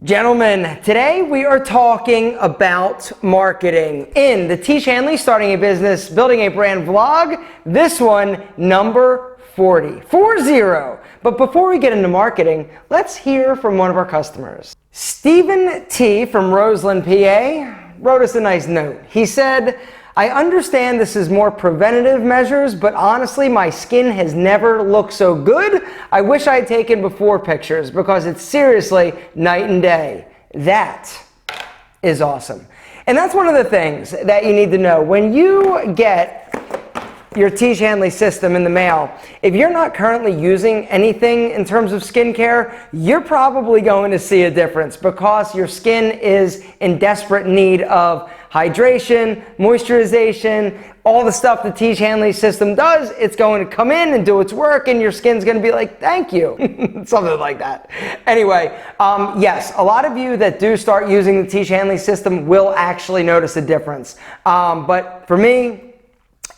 Gentlemen, today we are talking about marketing in the Tiege Hanley Starting a Business, Building a Brand vlog. This one, number 40. But before we get into marketing, let's hear from one of our customers. Stephen T. from Roseland, PA, wrote us a nice note. He said, I understand this is more preventative measures, but honestly, my skin has never looked so good. I wish I had taken before pictures because it's seriously night and day. That is awesome. And that's one of the things that you need to know. When you get your Tiege Hanley system in the mail, if you're not currently using anything in terms of skincare, you're probably going to see a difference because your skin is in desperate need of hydration, moisturization, all the stuff the Tiege Hanley system does. It's going to come in and do its work, and your skin's going to be like, thank you. Something like that. Anyway, yes, a lot of you that do start using the Tiege Hanley system will actually notice a difference. But for me,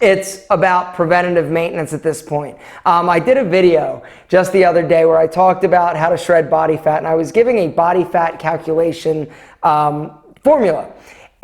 it's about preventative maintenance at this point. I did a video just the other day where I talked about how to shred body fat, and I was giving a body fat calculation formula.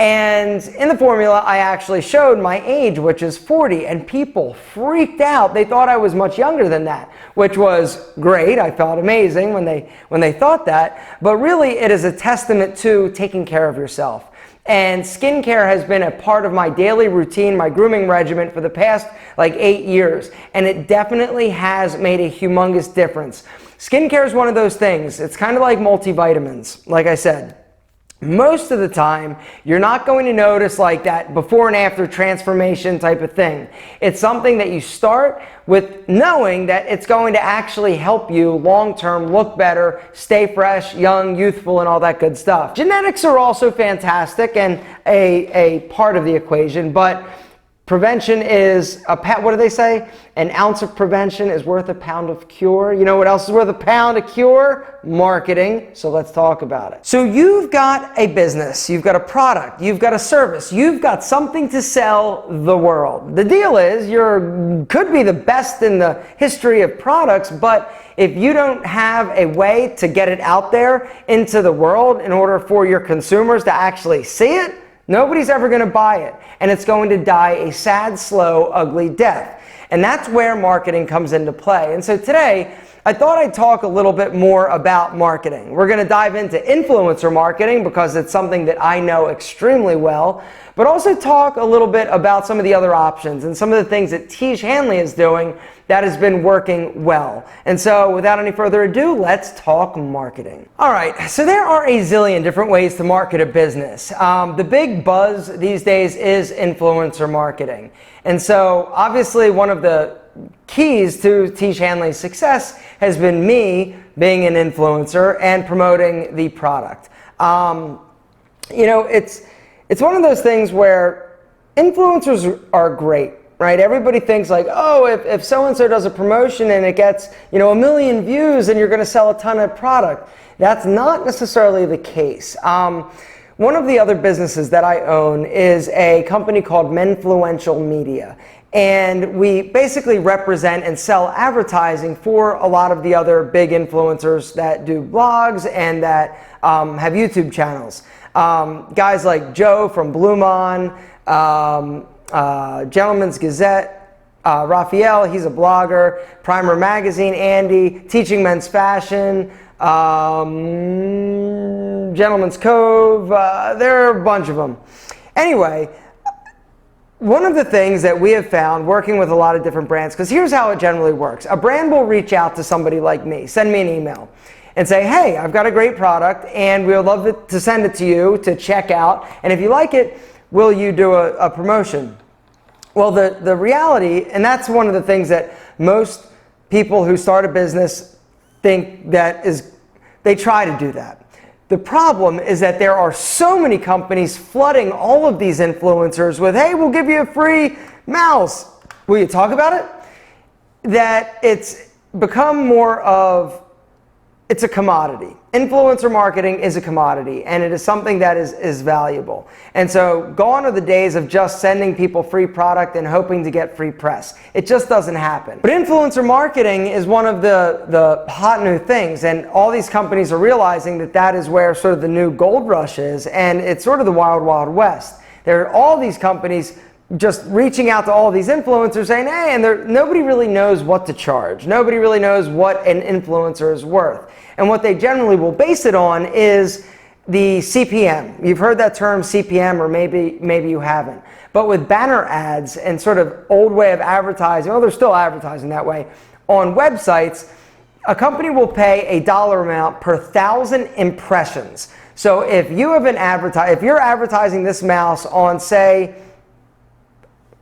And in the formula, I actually showed my age, which is 40, and people freaked out. They thought I was much younger than that, which was great. I felt amazing when they thought that. But really, it is a testament to taking care of yourself. And skincare has been a part of my daily routine, my grooming regimen for the past like 8 years. And it definitely has made a humongous difference. Skincare is one of those things. It's kind of like multivitamins, like I said. Most of the time, you're not going to notice like that before and after transformation type of thing. It's something that you start with knowing that it's going to actually help you long-term look better, stay fresh, young, youthful, and all that good stuff. Genetics are also fantastic and a part of the equation, but prevention is, what do they say? An ounce of prevention is worth a pound of cure. You know what else is worth a pound of cure? Marketing. So let's talk about it. So you've got a business, you've got a product, you've got a service, you've got something to sell the world. The deal is you could be the best in the history of products, but if you don't have a way to get it out there into the world in order for your consumers to actually see it, nobody's ever going to buy it, and it's going to die a sad, slow, ugly death. And that's where marketing comes into play. And so today, I thought I'd talk a little bit more about marketing. We're going to dive into influencer marketing because it's something that I know extremely well, but also talk a little bit about some of the other options and some of the things that Tiege Hanley is doing that has been working well. And so without any further ado, let's talk marketing. All right, so there are a zillion different ways to market a business. The big buzz these days is influencer marketing. And so obviously one of the keys to Tiege Hanley's success has been me being an influencer and promoting the product. You know, it's one of those things where influencers are great. Right? Everybody thinks like, oh, if so-and-so does a promotion and it gets, 1 million views, then you're going to sell a ton of product. That's not necessarily the case. One of the other businesses that I own is a company called Menfluential Media. And we basically represent and sell advertising for a lot of the other big influencers that do blogs and that have YouTube channels. Guys like Joe from Blumon, Gentleman's Gazette, Raphael, he's a blogger, Primer Magazine, Andy, Teaching Men's Fashion, Gentleman's Cove, there are a bunch of them. Anyway, one of the things that we have found working with a lot of different brands, because here's how it generally works. A brand will reach out to somebody like me, send me an email, and say, hey, I've got a great product, and we would love to send it to you to check out, and if you like it, will you do a promotion? Well, the reality, and that's one of the things that most people who start a business think that is, they try to do that. The problem is that there are so many companies flooding all of these influencers with, hey, we'll give you a free mouse. Will you talk about it? That it's become more of it's a commodity. Influencer marketing is a commodity, and it is something that is valuable. And so gone are the days of just sending people free product and hoping to get free press. It just doesn't happen. But influencer marketing is one of the hot new things, and all these companies are realizing that that is where sort of the new gold rush is, and it's sort of the wild, wild west. There are all these companies just reaching out to all these influencers saying, hey, and nobody really knows what to charge. Nobody really knows what an influencer is worth. And what they generally will base it on is the CPM. You've heard that term CPM, or maybe you haven't. But with banner ads and sort of old way of advertising, well, they're still advertising that way, on websites, a company will pay a dollar amount per 1,000 impressions. So if you have if you're advertising this mouse on, say,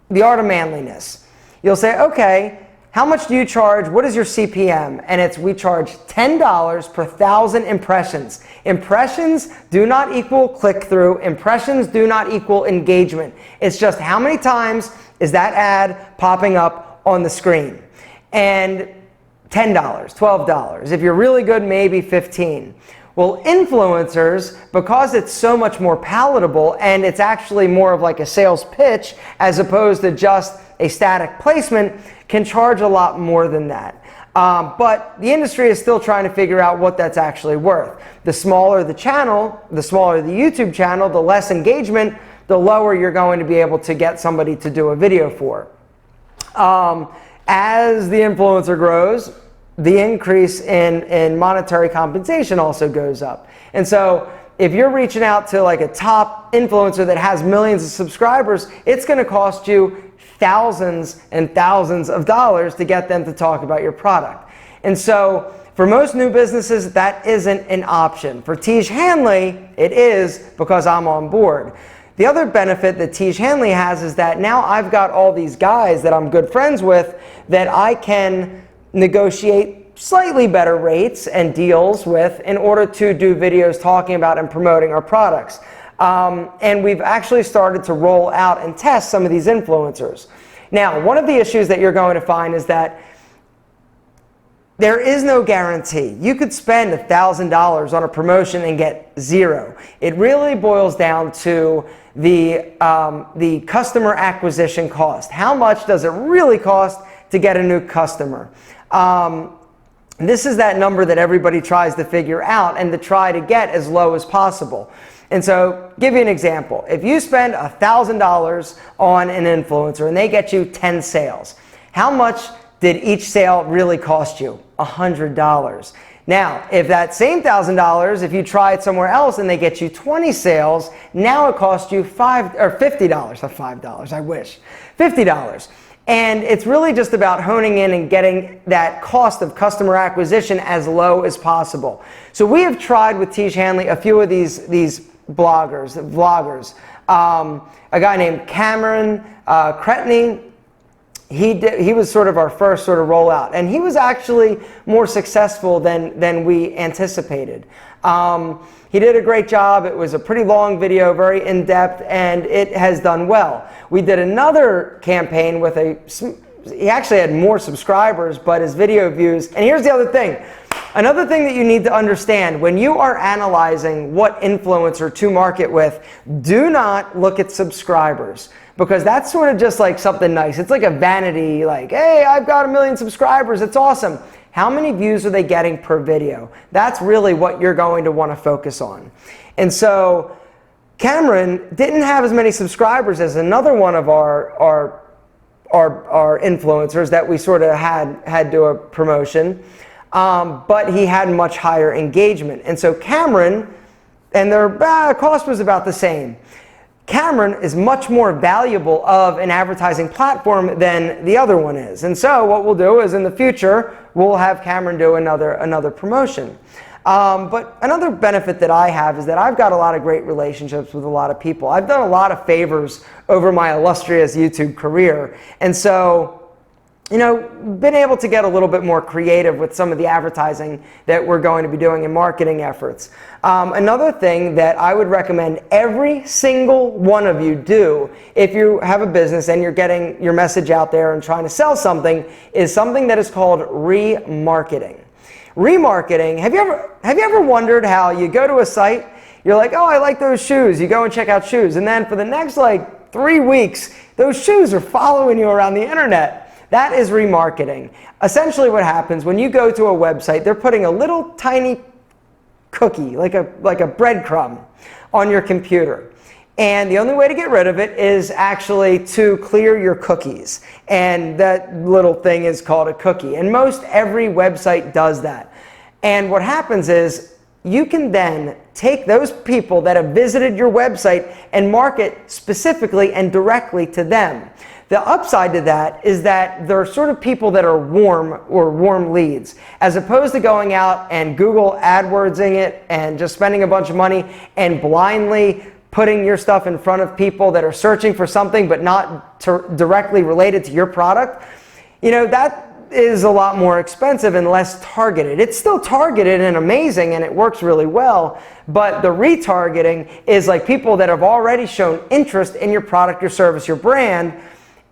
The Art of Manliness, you'll say, okay, how much do you charge? What is your CPM? And we charge $10 per 1,000 impressions. Impressions do not equal click-through. Impressions do not equal engagement. It's just how many times is that ad popping up on the screen. And $10, $12. If you're really good, maybe $15. Well, influencers, because it's so much more palatable and it's actually more of like a sales pitch as opposed to just a static placement, can charge a lot more than that. But the industry is still trying to figure out what that's actually worth. The smaller the channel, the smaller the YouTube channel, the less engagement, the lower you're going to be able to get somebody to do a video for. As the influencer grows, the increase in monetary compensation also goes up. And so if you're reaching out to like a top influencer that has millions of subscribers, it's going to cost you thousands and thousands of dollars to get them to talk about your product. And so for most new businesses, that isn't an option. For Tiege Hanley, it is, because I'm on board. The other benefit that Tiege Hanley has is that now I've got all these guys that I'm good friends with that I can negotiate slightly better rates and deals with in order to do videos talking about and promoting our products. And we've actually started to roll out and test some of these influencers. Now, one of the issues that you're going to find is that there is no guarantee. You could spend $1,000 on a promotion and get zero. It really boils down to the customer acquisition cost. How much does it really cost to get a new customer? This is that number that everybody tries to figure out and to try to get as low as possible. And so, give you an example. If you spend $1,000 on an influencer and they get you 10 sales, how much did each sale really cost you? $100. Now, if that same $1,000, if you try it somewhere else and they get you 20 sales, now it costs you $50, not $5, I wish, $50. And it's really just about honing in and getting that cost of customer acquisition as low as possible. So we have tried with Tiege Hanley a few of these vloggers. A guy named Cameron Cretney. He was sort of our first sort of rollout, and he was actually more successful than we anticipated. He did a great job. It was a pretty long video, very in-depth, and it has done well. We did another campaign with he actually had more subscribers, but his video views, and here's the other thing. Another thing that you need to understand, when you are analyzing what influencer to market with, do not look at subscribers, because that's sort of just like something nice. It's like a vanity, like, hey, I've got 1 million subscribers, it's awesome. How many views are they getting per video? That's really what you're going to want to focus on. And so Cameron didn't have as many subscribers as another one of our influencers that we sort of had do a promotion, but he had much higher engagement. And so Cameron, and their cost was about the same. Cameron is much more valuable of an advertising platform than the other one is. And so what we'll do is in the future, we'll have Cameron do another promotion. But another benefit that I have is that I've got a lot of great relationships with a lot of people. I've done a lot of favors over my illustrious YouTube career. And so, you know, been able to get a little bit more creative with some of the advertising that we're going to be doing in marketing efforts. Another thing that I would recommend every single one of you do if you have a business and you're getting your message out there and trying to sell something is something that is called remarketing. Remarketing, have you ever wondered how you go to a site, you're like, oh, I like those shoes. You go and check out shoes. And then for the next like 3 weeks, those shoes are following you around the internet. That is remarketing. Essentially what happens when you go to a website, they're putting a little tiny cookie, like a breadcrumb on your computer. And the only way to get rid of it is actually to clear your cookies. And that little thing is called a cookie. And most every website does that. And what happens is you can then take those people that have visited your website and market specifically and directly to them. The upside to that is that there are sort of people that are warm or warm leads, as opposed to going out and Google AdWordsing it and just spending a bunch of money and blindly putting your stuff in front of people that are searching for something but not directly related to your product. You know, that is a lot more expensive and less targeted. It's still targeted and amazing and it works really well, but the retargeting is like people that have already shown interest in your product, your service, your brand,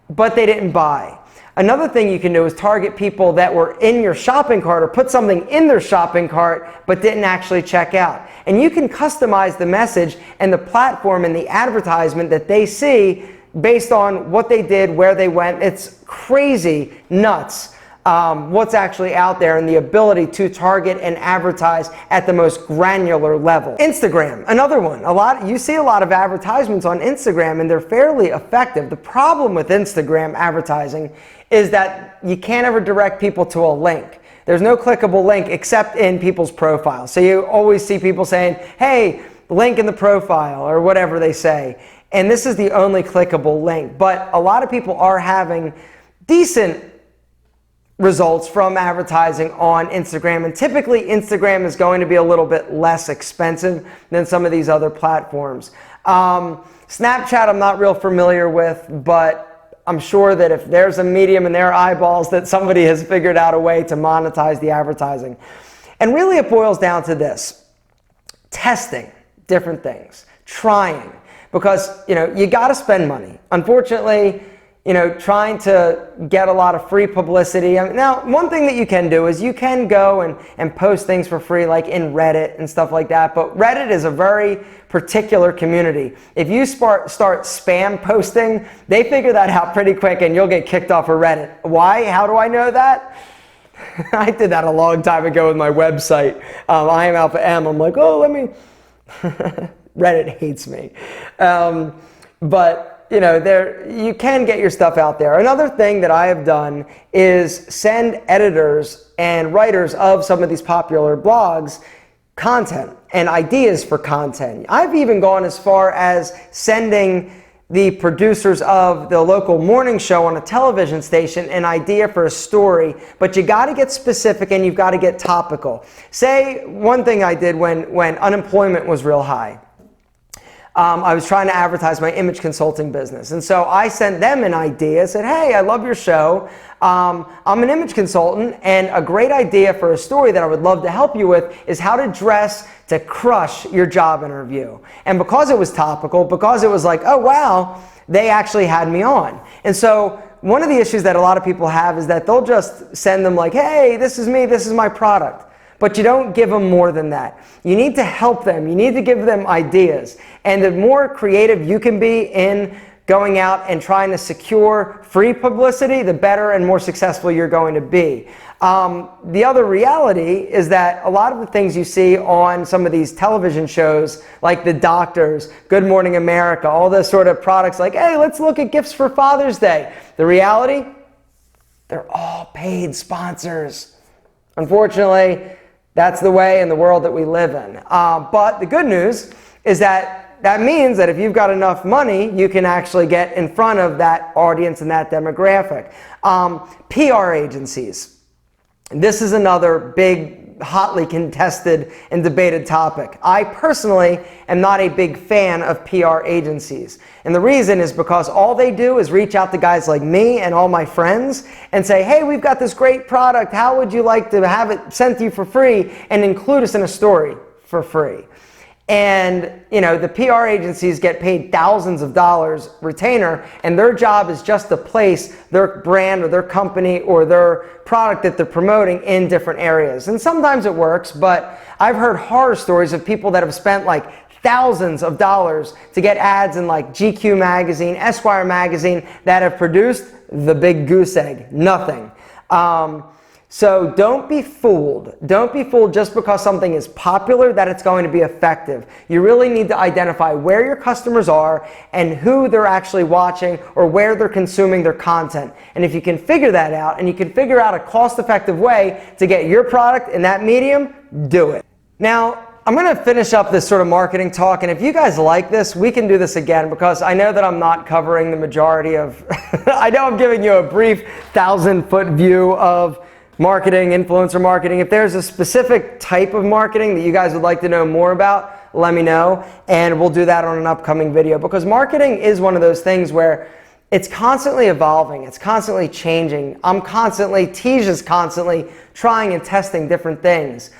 but they didn't buy. Another thing you can do is target people that were in your shopping cart or put something in their shopping cart but didn't actually check out. And you can customize the message and the platform and the advertisement that they see based on what they did, where they went. It's crazy nuts what's actually out there and the ability to target and advertise at the most granular level. Instagram, another one. You see a lot of advertisements on Instagram and they're fairly effective. The problem with Instagram advertising is that you can't ever direct people to a link. There's no clickable link except in people's profiles. So you always see people saying, hey, link in the profile or whatever they say. And this is the only clickable link. But a lot of people are having decent results from advertising on Instagram, and typically Instagram is going to be a little bit less expensive than some of these other platforms. Snapchat I'm not real familiar with, but I'm sure that if there's a medium in their eyeballs that somebody has figured out a way to monetize the advertising. And really it boils down to this: testing different things, trying, because you got to spend money. Unfortunately, trying to get a lot of free publicity. Now, one thing that you can do is you can go and post things for free, like in Reddit and stuff like that. But Reddit is a very particular community. If you start spam posting, they figure that out pretty quick and you'll get kicked off of Reddit. Why? How do I know that? I did that a long time ago with my website. I am Alpha M. I'm like, oh, let me... Reddit hates me. But you can get your stuff out there. Another thing that I have done is send editors and writers of some of these popular blogs content and ideas for content. I've even gone as far as sending the producers of the local morning show on a television station an idea for a story, but you got to get specific and you've got to get topical. Say one thing I did when unemployment was real high. I was trying to advertise my image consulting business. And so I sent them an idea, said, hey, I love your show. I'm an image consultant, and a great idea for a story that I would love to help you with is how to dress to crush your job interview. And because it was topical, because it was like, oh, wow, they actually had me on. And so one of the issues that a lot of people have is that they'll just send them like, hey, this is me, this is my product. But you don't give them more than that. You need to help them. You need to give them ideas. And the more creative you can be in going out and trying to secure free publicity, the better and more successful you're going to be. The other reality is that a lot of the things you see on some of these television shows, like The Doctors, Good Morning America, all those sort of products like, hey, let's look at gifts for Father's Day. The reality, they're all paid sponsors. Unfortunately, that's the way in the world that we live in. But the good news is that means that if you've got enough money, you can actually get in front of that audience and that demographic. PR agencies. This is another big, hotly contested and debated topic. I personally am not a big fan of PR agencies. And the reason is because all they do is reach out to guys like me and all my friends and say, hey, we've got this great product. How would you like to have it sent to you for free and include us in a story for free? And the PR agencies get paid thousands of dollars retainer, and their job is just to place their brand or their company or their product that they're promoting in different areas. And sometimes it works, but I've heard horror stories of people that have spent like thousands of dollars to get ads in like GQ magazine, Esquire magazine, that have produced the big goose egg, nothing. So don't be fooled. Don't be fooled just because something is popular that it's going to be effective. You really need to identify where your customers are and who they're actually watching or where they're consuming their content. And if you can figure that out and you can figure out a cost-effective way to get your product in that medium, do it. Now, I'm going to finish up this sort of marketing talk, and if you guys like this, we can do this again, because I know that I'm not covering the majority of, I know I'm giving you a brief 1,000-foot view of marketing, influencer marketing. If there's a specific type of marketing that you guys would like to know more about, let me know, and we'll do that on an upcoming video, because marketing is one of those things where it's constantly evolving, it's constantly changing. Tiege is constantly trying and testing different things.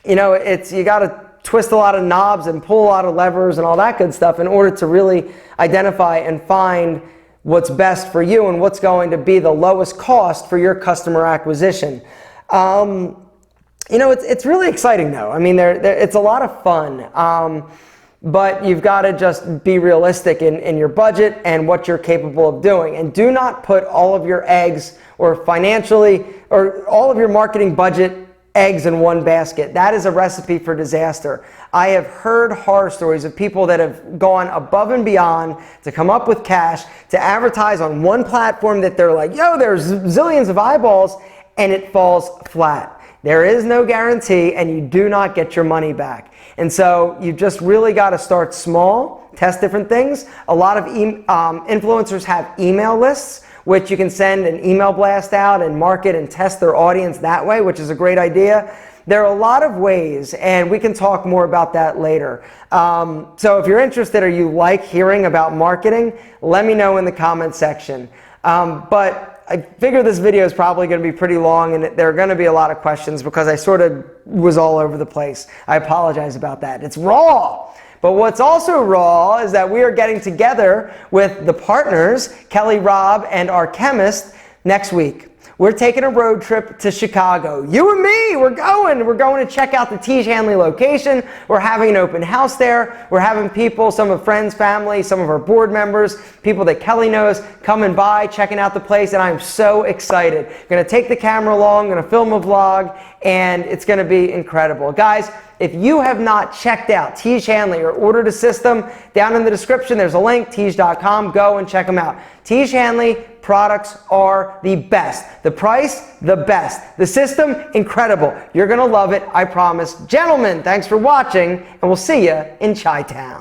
You got to twist a lot of knobs and pull a lot of levers and all that good stuff in order to really identify and find what's best for you and what's going to be the lowest cost for your customer acquisition. It's really exciting though. I mean, it's a lot of fun, but you've got to just be realistic in your budget and what you're capable of doing. And do not put all of your eggs or all of your marketing budget eggs in one basket. That is a recipe for disaster. I have heard horror stories of people that have gone above and beyond to come up with cash to advertise on one platform that they're like, yo, there's zillions of eyeballs, and it falls flat. There is no guarantee, and you do not get your money back. And so you just really got to start small, test different things. A lot of influencers have email lists, which you can send an email blast out and market and test their audience that way, which is a great idea. There are a lot of ways, and we can talk more about that later. So if you're interested or you like hearing about marketing, let me know in the comment section. But I figure this video is probably going to be pretty long, and there are going to be a lot of questions because I sort of was all over the place. I apologize about that. It's raw. But what's also raw is that we are getting together with the partners, Kelly, Rob, and our chemist next week. We're taking a road trip to Chicago. You and me, we're going to check out the Tiege Hanley location. We're having an open house there. We're having people, some of friends, family, some of our board members, people that Kelly knows, coming by, checking out the place, and I'm so excited. I'm going to take the camera along, going to film a vlog, and it's going to be incredible. Guys, if you have not checked out Tiege Hanley or ordered a system, down in the description there's a link, tiege.com. Go and check them out. Tiege Hanley products are the best. The price, the best. The system, incredible. You're going to love it, I promise. Gentlemen, thanks for watching, and we'll see you in Chi-Town.